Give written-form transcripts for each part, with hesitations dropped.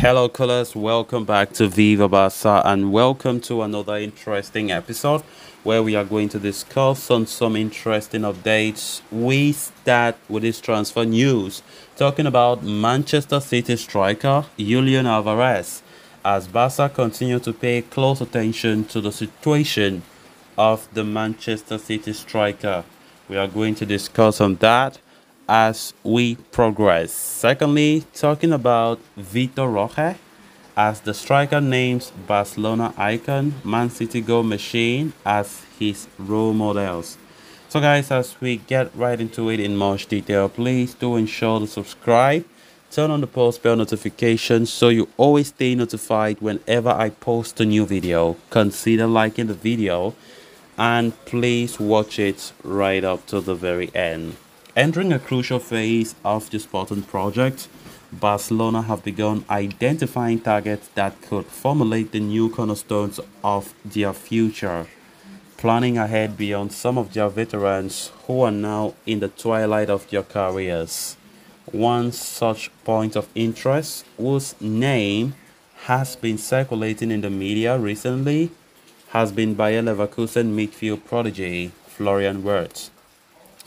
Hello, colors. Welcome back to Viva Barca, and welcome to another interesting episode where we are going to discuss on some interesting updates. We start with this transfer news, talking about Manchester City striker Julian Alvarez, as Barca continue to pay close attention to the situation of the Manchester City striker. We are going to discuss on that as we progress. Secondly, talking about Vitor Roque, as the striker names Barcelona icon Man City goal machine as his role models. So guys, as we get right into it in much detail, please do ensure to subscribe, turn on the post bell notifications so you always stay notified whenever I post a new video. Consider liking the video and please watch it right up to the very end. Entering a crucial phase of the Sporting project, Barcelona have begun identifying targets that could formulate the new cornerstones of their future, planning ahead beyond some of their veterans who are now in the twilight of their careers. One such point of interest, whose name has been circulating in the media recently, has been Bayer Leverkusen midfield prodigy Florian Wirtz.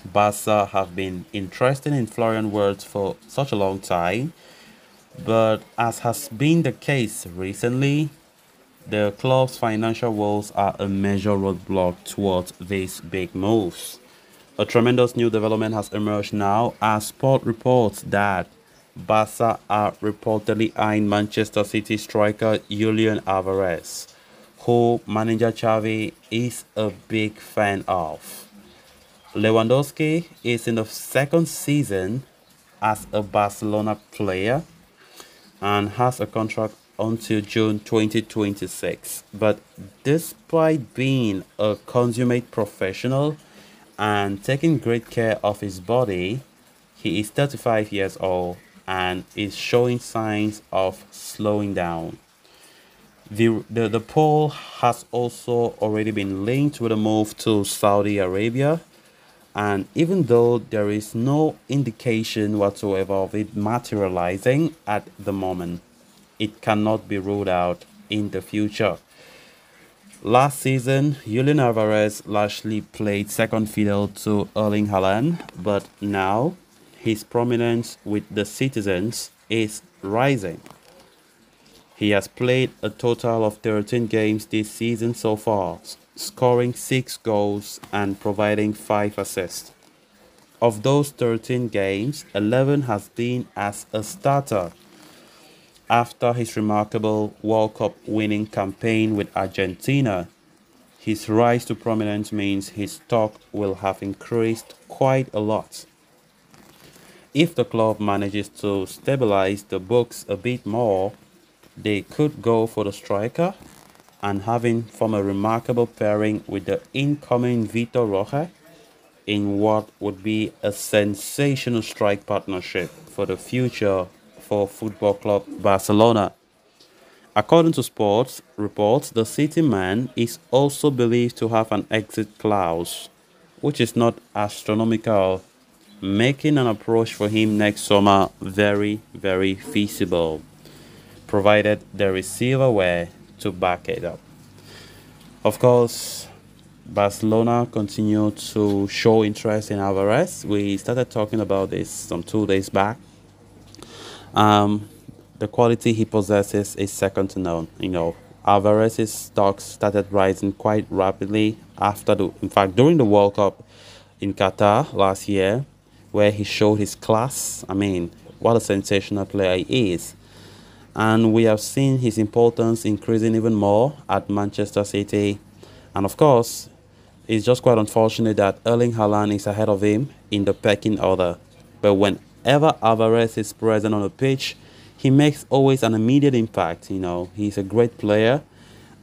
Barca have been interested in Florian Wirtz for such a long time, but as has been the case recently, the club's financial woes are a major roadblock towards these big moves. A tremendous new development has emerged now as Sport reports that Barca are reportedly eyeing Manchester City striker Julian Alvarez, who manager Xavi is a big fan of. Lewandowski is in the second season as a Barcelona player and has a contract until June 2026. But despite being a consummate professional and taking great care of his body, he is 35 years old and is showing signs of slowing down. The poll has also already been linked with a move to Saudi Arabia, and even though there is no indication whatsoever of it materializing at the moment, it cannot be ruled out in the future. Last season, Julian Alvarez largely played second fiddle to Erling Haaland, but now his prominence with the citizens is rising. He has played a total of 13 games this season so far, scoring 6 goals and providing 5 assists. Of those 13 games, 11 has been as a starter. After his remarkable World Cup winning campaign with Argentina, his rise to prominence means his stock will have increased quite a lot. If the club manages to stabilize the books a bit more, they could go for the striker and having form a remarkable pairing with the incoming Vitor Roque in what would be a sensational strike partnership for the future for Football Club Barcelona. According to sports reports, the City man is also believed to have an exit clause, which is not astronomical, making an approach for him next summer very, very feasible, provided there is silverware to back it up. Of course, Barcelona continue to show interest in Alvarez. We started talking about this some 2 days back. The quality he possesses is second to none. Alvarez's stocks started rising quite rapidly in fact, during the World Cup in Qatar last year, where he showed his class. I mean, what a sensational player he is. And we have seen his importance increasing even more at Manchester City. And of course, it's just quite unfortunate that Erling Haaland is ahead of him in the pecking order. But whenever Alvarez is present on the pitch, he makes always an immediate impact. He's a great player.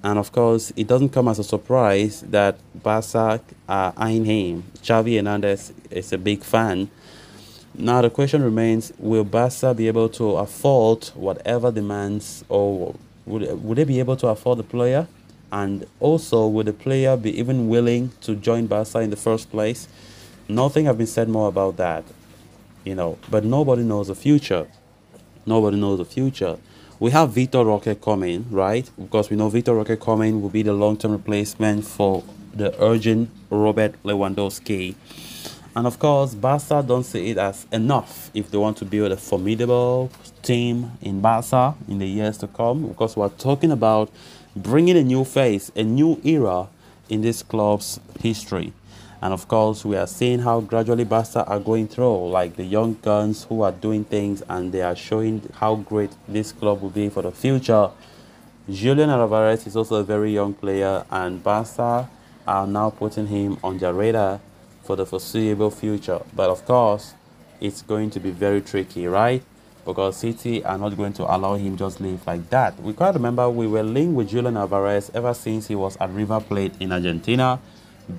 And of course, it doesn't come as a surprise that Barca are eyeing him. Xavi Hernandez is a big fan. Now the question remains, will Barca be able to afford whatever demands, or would they be able to afford the player? And also, would the player be even willing to join Barca in the first place? Nothing has been said more about that, but nobody knows the future. Nobody knows the future. We have Vitor Roque coming, right? Because we know Vitor Roque coming will be the long-term replacement for the urgent Robert Lewandowski. And of course, Barca don't see it as enough if they want to build a formidable team in Barca in the years to come. Because we're talking about bringing a new face, a new era in this club's history. And of course, we are seeing how gradually Barca are going through, like the young guns who are doing things and they are showing how great this club will be for the future. Julian Alvarez is also a very young player, and Barca are now putting him on their radar for the foreseeable future. But of course, it's going to be very tricky, right? Because City are not going to allow him just leave like that. We quite remember we were linked with Julian Alvarez ever since he was at River Plate in Argentina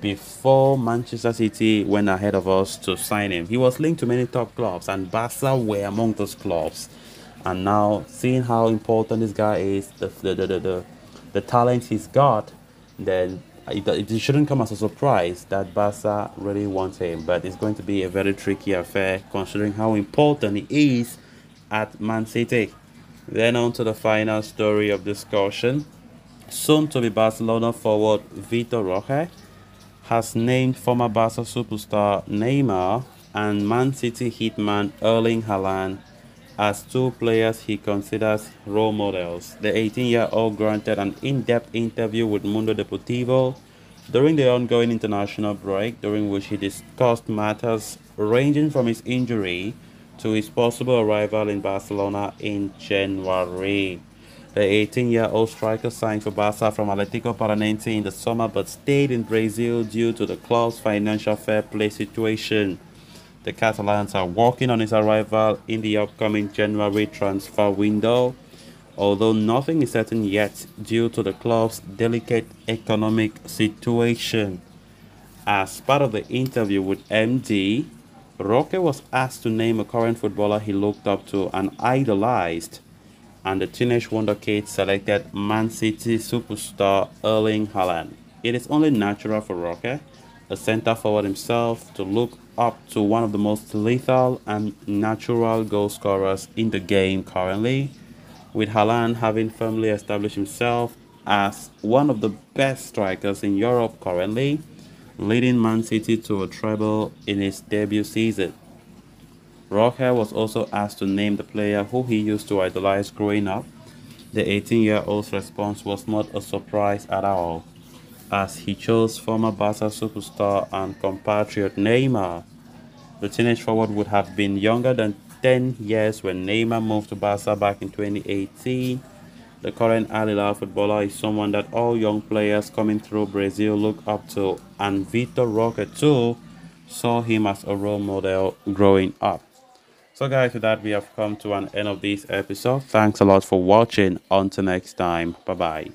before Manchester City went ahead of us to sign him. He was linked to many top clubs, and Barca were among those clubs. And now, seeing how important this guy is, the talent he's got, then it shouldn't come as a surprise that Barca really wants him. But it's going to be a very tricky affair considering how important he is at Man City. Then on to the final story of discussion. Soon to be Barcelona forward Vitor Roque has named former Barca superstar Neymar and Man City hitman Erling Haaland as two players he considers role models. The 18-year-old granted an in-depth interview with Mundo Deportivo during the ongoing international break, during which he discussed matters ranging from his injury to his possible arrival in Barcelona in January. The 18-year-old striker signed for Barca from Atletico Paranaense in the summer but stayed in Brazil due to the club's financial fair play situation. The Catalans are working on his arrival in the upcoming January transfer window, although nothing is certain yet due to the club's delicate economic situation. As part of the interview with MD, Roque was asked to name a current footballer he looked up to and idolized, and the teenage wonderkid selected Man City superstar Erling Haaland. It is only natural for Roque, a centre forward himself, to look up to one of the most lethal and natural goal scorers in the game currently, with Haaland having firmly established himself as one of the best strikers in Europe currently, leading Man City to a treble in his debut season. Roque was also asked to name the player who he used to idolize growing up. The 18-year-old's response was not a surprise at all, as he chose former Barca superstar and compatriot Neymar. The teenage forward would have been younger than 10 years when Neymar moved to Barca back in 2018. The current Al Hilal footballer is someone that all young players coming through Brazil look up to, and Vitor Roque too saw him as a role model growing up. So guys, with that we have come to an end of this episode. Thanks a lot for watching. Until next time, bye bye.